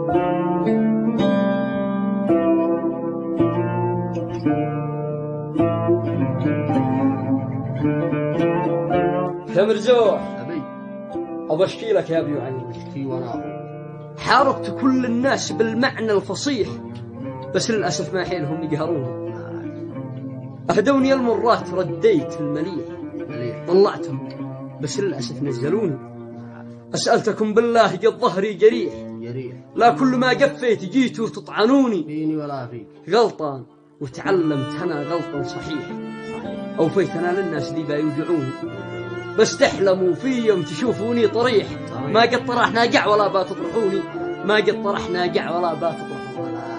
يا مرزوح أبي أبشكي لك يا أبي وعني اشكي وراه. حاربت كل الناس بالمعنى الفصيح بس للأسف ما حيلهم يقهروني. أهدوني المرات رديت المليح طلعتهم بس للأسف نزلوني. أسألتكم بالله قد ظهري جريح لا كل ما قفيت جيتوا تطعنوني. فيني ولا فيك غلطان وتعلمت أنا غلطا صحيح أوفيت أنا للناس اللي بايوجعوني بس تحلموا في يوم تشوفوني طريح. ما قد طرحنا قع ولا باتطرحوني ما قد طرحنا قع ولا باتطرحوني ولا